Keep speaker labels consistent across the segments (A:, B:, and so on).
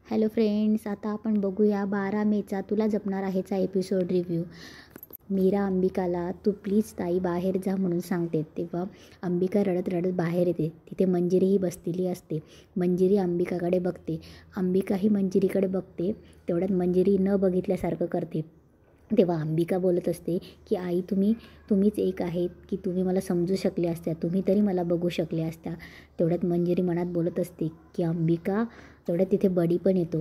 A: Hello friends, आता आपण बघूया 12 मेचा तुला जपणार आहेचा एपिसोड रिव्ह्यू. मीरा अंबिकाला तू प्लीज ताई बाहेर जा म्हणून सांगते. तेव्हा अंबिका रडत रडत बाहेर येते. तिथे मंजिरीही बसलेली असते. मंजिरी अंबिकाकडे बघते. अंबिकाही मंजिरीकडे बघते. तेवढ्यात मंजिरी न बघितल्यासारखं करते. तेव्हा अंबिका बोलत असते की आई तुम्हीच एक आहेत की तुम्ही मला समजू शकल्या असत्या, तुम्ही तरी मला बघू शकल्या असत्या. तेवढ्यात मंजिरी मनात बोलत असते की अंबिका. तेवढ्यात तिथे बडी पण येतो.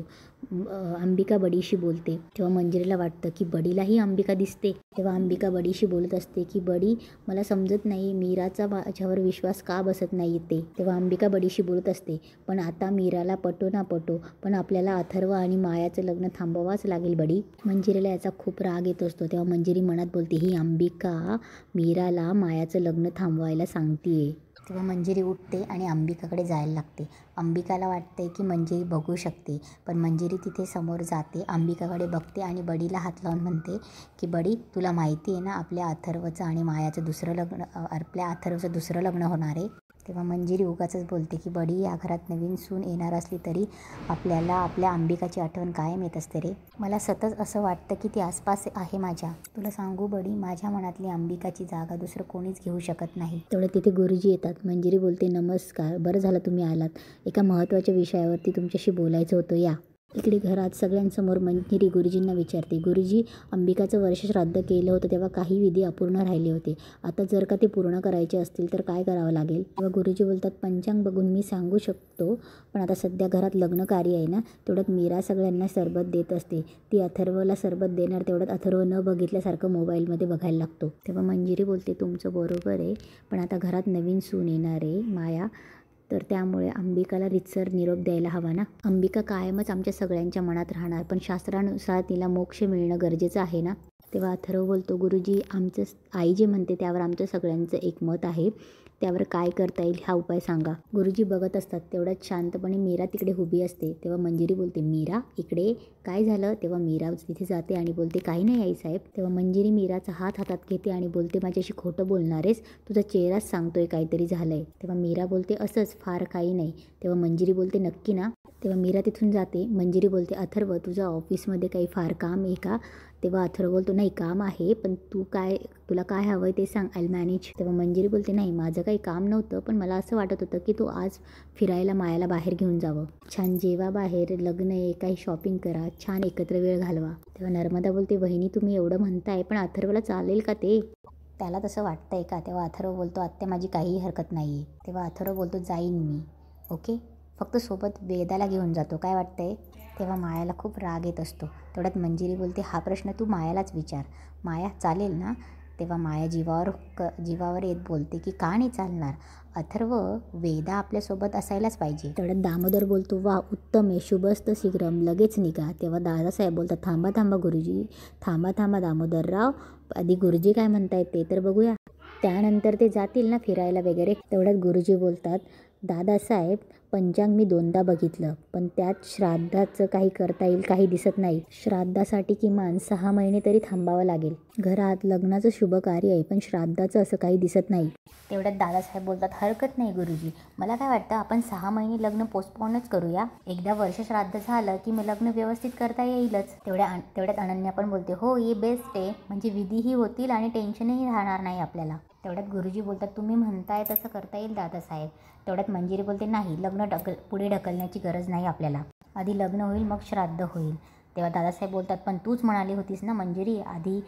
A: अंबिका बडीशी बोलते. तेव्हा मंजिरीला वाटतं की बडीलाही अंबिका दिसते. तेव्हा अंबिका बडीशी बोलत असते की बडी, मला समजत नाही मीराचा माझ्यावर विश्वास का बसत नाही ते. तेव्हा अंबिका बडीशी बोलत असते, पण आता मीराला पटो ना पटो, पण आपल्याला अथर्व आणि मायाचं लग्न थांबवाच लागेल बडी. मंजिरीला याचा खूप राग येत असतो. तेव्हा मंजिरी मनात बोलते, ही अंबिका मीराला मायाचं लग्न थांबवायला सांगतीये. तेव्हा मंजिरी उठते आणि अंबिकाकडे जायला लागते. अंबिकाला वाटते की मंजिरी बघू शकते, पण मंजिरी तिथे समोर जाते, अंबिकाकडे बघते आणि बडीला हात लावून म्हणते की बडी, तुला माहिती आहे ना आपल्या अथर्वचं आणि मायाचं दुसरं लग्न होणार आहे. तेव्हा मंजिरी उगाचच बोलते की बडी, या घरात नवीन सून येणार असली तरी आपल्याला आपल्या अंबिकाची आठवण कायम येत असते रे. मला सतत असं वाटतं की ती आसपास आहे माझ्या. तुला सांगू बडी, माझ्या मनातली अंबिकाची जागा दुसरं कोणीच घेऊ शकत नाही. तेवढं तिथे गुरुजी येतात. मंजिरी बोलते, नमस्कार, बरं झालं तुम्ही आलात. एका महत्त्वाच्या विषयावरती तुमच्याशी बोलायचं होतं, या. इकडे घरात सगळ्यांसमोर मंजिरी गुरुजींना विचारते, गुरुजी, अंबिकाचं वर्ष श्राद्ध केलं होतं तेव्हा काही विधी अपूर्ण राहिले होते. आता जर का ते पूर्ण करायचे असतील तर काय करावं लागेल? तेव्हा गुरुजी बोलतात, पंचांग बघून मी सांगू शकतो, पण आता सध्या घरात लग्न कार्य आहे ना. तेवढ्यात मीरा सगळ्यांना सरबत देत असते. ती अथर्वला सरबत देणार, तेवढ्यात अथर्व न बघितल्यासारखं मोबाईलमध्ये बघायला लागतो. तेव्हा मंजिरी बोलते, तुमचं बरोबर आहे, पण आता घरात नवीन सून येणार आहे माया, तर त्यामुळे अंबिकाला रीतसर निरोप द्यायला हवा ना. अंबिका कायमच आमच्या सगळ्यांच्या मनात राहणार, पण शास्त्रानुसार तिला मोक्ष मिळणं गरजेचं आहे ना. तेव्हा अथर्व बोलतो, गुरुजी, आमचं आई जे म्हणते त्यावर आमचं सगळ्यांचं एक मत आहे, त्यावर काय करता येईल हा उपाय सांगा. गुरुजी बघत असतात. तेवढ्यात शांतपणे मीरा तिकडे उभी असते. तेव्हा मंजिरी बोलते, मीरा इकडे, काय झालं? तेव्हा मीरा तिथे जाते आणि बोलते, काही नाही आई साहेब. तेव्हा मंजिरी मीराचा हात हातात घेते आणि बोलते, माझ्याशी खोटं बोलणारेस, तुझा चेहराच सांगतोय काहीतरी झालंय. तेव्हा मीरा बोलते, असंच, फार काही नाही. तेव्हा मंजिरी बोलते, नक्की ना? तेव्हा मीरा तिथून जाते. मंजिरी बोलते, अथर्व, तुझं ऑफिसमध्ये काही फार काम आहे का? तेव्हा अथर्व बोलतो, नाही काम आहे, पण तुला काय हवं आहे ते सांग, आय मॅनेज. तेव्हा मंजिरी बोलते, नाही माझं काही काम नव्हतं, पण मला असं वाटत होतं की तू आज फिरायला मायाला बाहेर घेऊन जावं. छान जेवा बाहेर, लग्न आहे, काही शॉपिंग करा, छान एकत्र वेळ घालवा. तेव्हा नर्मदा बोलते, वहिनी तुम्ही एवढं म्हणताय, पण अथर्वला चालेल का ते? त्याला तसं वाटतंय का? तेव्हा अथर्व बोलतो, आत्या माझी काही हरकत नाही आहे. तेव्हा अथर्व बोलतो, जाईन मी, ओके, फक्त सोबत वेदाला घेऊन जातो, काय वाटतंय? तेव्हा मायाला खूप राग येत असतो. तेवढ्यात मंजिरी बोलते, हा प्रश्न तू मायालाच विचार, माया चालेल ना? तेव्हा माया जीवावर येत बोलते की का नाही चालणार, अथर्व, वेदा आपल्यासोबत असायलाच पाहिजे. तेवढ्यात दामोदर बोलतो, वा उत्तम आहे, शुभस्त शीघ्रम, लगेच निघा. तेव्हा दादासाहेब बोलतात, थांबा गुरुजी, थांबा दामोदरराव, आधी गुरुजी काय म्हणतायत ते तर बघूया, त्यानंतर ते जातील ना फिरायला वगैरे. तेवढ्यात गुरुजी बोलतात, दादासाहेब, पंचांग मी 2दा बघितलं, पण त्यात श्राद्धाचं काही करता येईल काही दिसत नाही. श्राद्धासाठी किमान 6 महिने तरी थांबावं लागेल. घरात लग्नाचं शुभ कार्य आहे, पण श्राद्धाचं असं काही दिसत नाही. तेवढ्यात दादासाहेब बोलतात, हरकत नाही गुरुजी, मला काय वाटतं आपण 6 महिने लग्न पोस्टपोनच करूया. एकदा वर्ष श्राद्ध झालं की मग लग्न व्यवस्थित करता येईलच. तेवढ्यात अनन्या पण बोलते, हो हे बेस्ट आहे, म्हणजे विधीही होतील आणि टेन्शनही राहणार नाही आपल्याला. तेवढ्यात गुरुजी बोलतात, तुम्ही म्हणताय तसं करता येईल दादासाहेब. तेवढ्यात मंजिरी बोलते, नाही, लग्न पुढे ढकलण्याची गरज नाही आपल्याला, आधी लग्न होईल मग श्राद्ध होईल. तेव्हा दादासाहेब बोलतात, पण तूच म्हणाली होतीस ना मंजिरी, आधी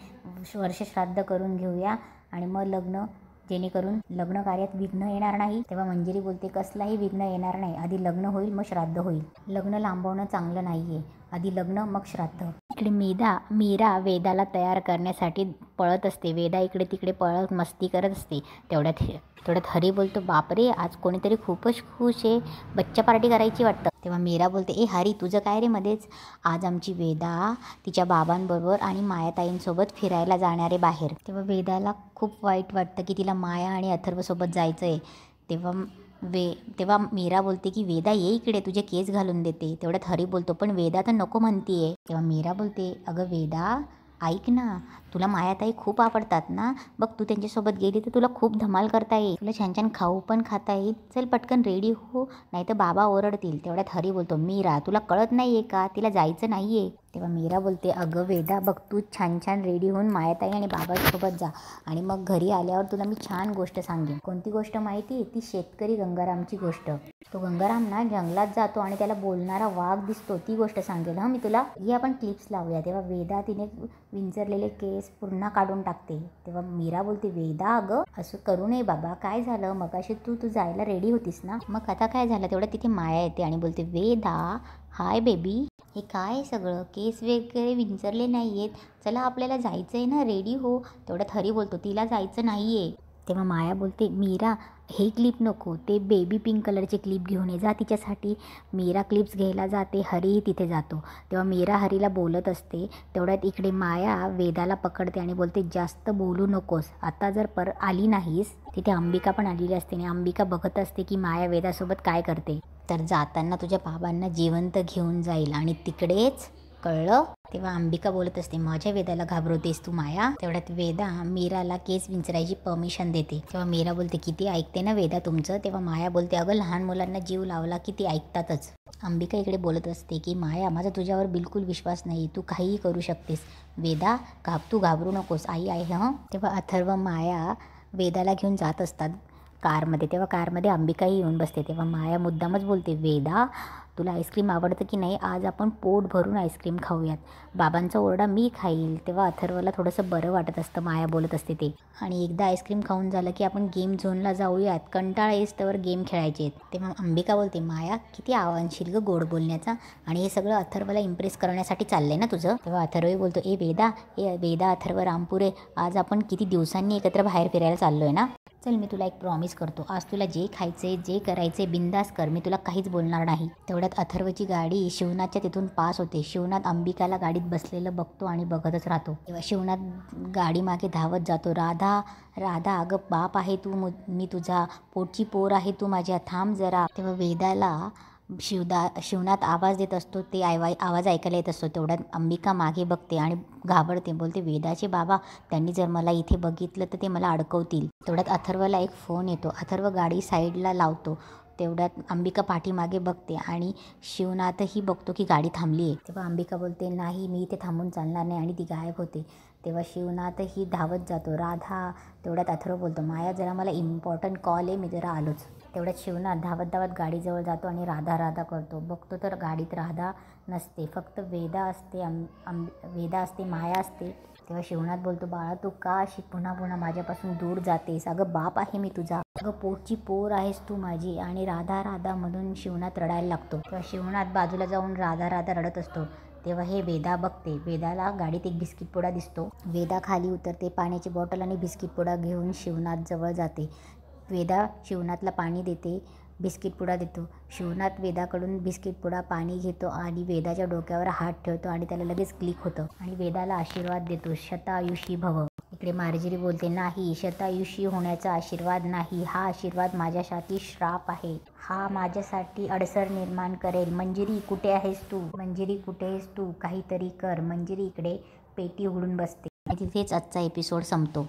A: वर्ष श्राद्ध करून घेऊया आणि मग लग्न, जेणेकरून लग्न कार्यात विघ्न येणार नाही. तेव्हा मंजिरी बोलते, कसलाही विघ्न येणार नाही, आधी लग्न होईल मग श्राद्ध होईल, लग्न लांबवणं चांगलं नाही आहे, आधी लग्न मग श्राद्ध. इकडे मीरा वेदाला तयार करण्यासाठी पळत असते. वेदा इकडे तिकडे पळत मस्ती करत असते. तेवढ्यात हरी बोलतो, बापरे, आज कोणीतरी खूपच खुश आहे, बच्चा पार्टी करायची वाटतं. तेव्हा मीरा बोलते, ए हरी, तुझं काय रे मध्येच? आज आमची वेदा तिच्या बाबांबरोबर आणि मायाताईंसोबत फिरायला जाणार आहे बाहेर. तेव्हा वेदाला खूप वाईट वाटतं की तिला माया आणि अथर्वसोबत जायचं आहे. तेव्हा मीरा बोलते की वेदा ये इकडे, तुझे केस घालून देते. तेवढ्यात हरी बोलतो, पण वेदा तर नको म्हणतीये. तेव्हा मीरा बोलते, अगं वेदा, ऐक ना, तुला मायाताई खूप आवडतात ना, बघ तू त्यांच्यासोबत गेली तर तुला खूप धमाल करता येईल, तुला छान छान खाऊ पण खाता येईल. चल पटकन रेडी हो, नाही तर बाबा ओरडतील. तेवढ्यात हरी बोलतो, मीरा तुला कळत नाही आहे का, तिला जायचं नाही आहे. तेव्हा मीरा बोलते, अगं वेदा बघ, तू छान छान रेडी होऊन मायाताई आणि बाबासोबत जा आणि मग घरी आल्यावर तुला मी छान गोष्ट सांगेन. कोणती गोष्ट माहिती आहे? ती शेतकरी गंगारामची गोष्ट. तो गंगाराम ना जंगलात जातो आणि त्याला बोलणारा वाघ दिसतो, ती गोष्ट सांगेल मी तुला. ही आपण क्लिप्स लावूया. तेव्हा वेदा तिने विंचरलेले केस पुन्हा काढून टाकते. तेव्हा मीरा बोलते, वेदा अगं असं करू नये बाबा, काय झालं? मगाशी तू जायला रेडी होतीस ना, मग आता काय झालं? तेवढं तिथे माया येते आणि बोलते, वेदा हाय बेबी, हे काय सगळं? केस वगैरे विंचरले नाही आहेत, चला आपल्याला जायचं आहे ना, रेडी हो. तेवढ्यात हरी बोलतो, तिला जायचं नाही आहे. तेव्हा माया बोलते, मीरा हे क्लिप नको, ते बेबी पिंक कलरचे क्लिप घेऊन ये जा तिच्यासाठी. मीरा क्लिप्स घ्यायला जाते, हरीही तिथे जातो. तेव्हा मीरा हरीला बोलत असते. तेवढ्यात इकडे माया वेदाला पकडते आणि बोलते, जास्त बोलू नकोस, आता जर आली नाहीस. तिथे अंबिका पण आलेली असते आणि अंबिका बघत असते की माया वेदासोबत काय करते. तर जाताना तुझ्या बाबांना जिवंत घेऊन जाईल आणि तिकडेच, कळलं? तेव्हा अंबिका बोलत असते, माझ्या वेदाला घाबरवतेस तू माया. तेवढ्यात वेदा मीराला केस विंचरायची परमिशन देते. तेव्हा मीरा बोलते, किती ऐकते ना वेदा तुमचं. तेव्हा माया बोलते, अगं लहान मुलांना जीव लावला की ती ऐकतातच. अंबिका इकडे बोलत असते की माया, माझा तुझ्यावर बिलकुल विश्वास नाही, तू काहीही करू शकतेस. वेदा तू घाबरू नकोस, आई आहे हं. तेव्हा अथर्व माया वेदाला घेऊन जात असतात कारमध्ये. तेव्हा कारमध्ये अंबिकाही येऊन बसते. तेव्हा माया मुद्दामच बोलते, वेदा तुला आईस्क्रीम आवडतं की नाही, आज आपण पोट भरून आईस्क्रीम खाऊयात, बाबांचा ओरडा मी खाईल. तेव्हा अथर्वला थोडंसं बरं वाटत असतं, माया बोलत असते ते. आणि एकदा आईस्क्रीम खाऊन झालं की आपण गेम झोनला जाऊयात, कंटाळा येस त्यावर गेम खेळायचे आहेत. तेव्हा अंबिका बोलते, माया किती आवानशील ग गोड बोलण्याचा, आणि हे सगळं अथर्वला इम्प्रेस करण्यासाठी चाललंय ना तुझं. तेव्हा अथर्वही बोलतो, ए वेदा अथर्व रामपुरे, आज आपण किती दिवसांनी एकत्र बाहेर फिरायला चाललोय ना. चल मी तुला एक प्रॉमिस करतो, आज तुला जे खायचे जे करायचे बिंदास कर, मी तुला काहीच बोलणार नाही. तेवढ्यात अथर्वची गाडी शिवनाथच्या तिथून पास होते. शिवनाथ अंबिकाला गाडीत बसलेलं बघतो आणि बघतच राहतो. तेव्हा शिवनाथ गाडी मागे धावत जातो, राधा राधा अगं बाप आहे तू, मी तुझा पोटची पोर आहे तू माझ्या, थांब जरा. तेव्हा वेदाला शिवनाथ आवाज देत असतो, ते आवाज ऐकायला येत असतो. तेवढ्यात अंबिका मागे बघते आणि घाबरते, बोलते, वेदाचे बाबा, त्यांनी जर मला इथे बघितलं तर ते मला अडकवतील. तेवढ्यात अथर्वला एक फोन येतो. अथर्व गाडी साईडला लावतो. तेवढ्यात अंबिका पाठीमागे बघते आणि शिवनाथही बघतो की गाडी थांबली आहे. तेव्हा अंबिका बोलते, नाही मी इथे थांबून चालणार नाही, आणि ती गायब होते. तेव्हा शिवनाथही धावत जातो, राधा. तेवढ्यात अथर्व बोलतो, माया जरा मला इम्पॉर्टंट कॉल आहे, मी जरा आलोच. तेवढ्यात शिवनाथ धावत धावत गाडीजवळ जातो आणि राधा राधा करतो. बघतो तर गाडीत राधा नसते, फक्त वेदा असते. वेदा असते, माया असते. तेव्हा शिवनाथ बोलतो, बाळा तू का अशी पुन्हा पुन्हा माझ्यापासून दूर जातेस? अगं बाप आहे मी तुझा, अगं पोटची पोर आहेस तू माझी. आणि राधा राधा म्हणून शिवनाथ रडायला लागतो. तेव्हा शिवनाथ बाजूला जाऊन राधा राधा रडत असतो. तेव्हा हे वेदा बघते. वेदाला गाडीत एक बिस्किट पुडा दिसतो. वेदा खाली उतरते, पाण्याची बॉटल आणि बिस्किट पुडा घेऊन शिवनाथ जवळ जाते. वेदा शिवनाथला पाणी देते, बिस्किट पुडा देतो. शिवनाथ वेदाकडून बिस्किट पुडा पाणी घेतो आणि वेदाच्या डोक्यावर हात ठेवतो आणि त्याला लगेच क्लिक होतं आणि वेदाला आशीर्वाद देतो, शतायुषी भव. इकडे मार्जरी बोलते, नाही, शतायुषी होण्याचा आशीर्वाद नाही, हा आशीर्वाद माझ्यासाठी श्राप आहे, हा माझ्यासाठी अडसर निर्माण करेल. मंजिरी कुठे आहेस तू, मंजिरी कुठे आहेस तू, काहीतरी कर. मंजिरी इकडे पेटी उघडून बसते. तिथेच आजचा एपिसोड संपतो.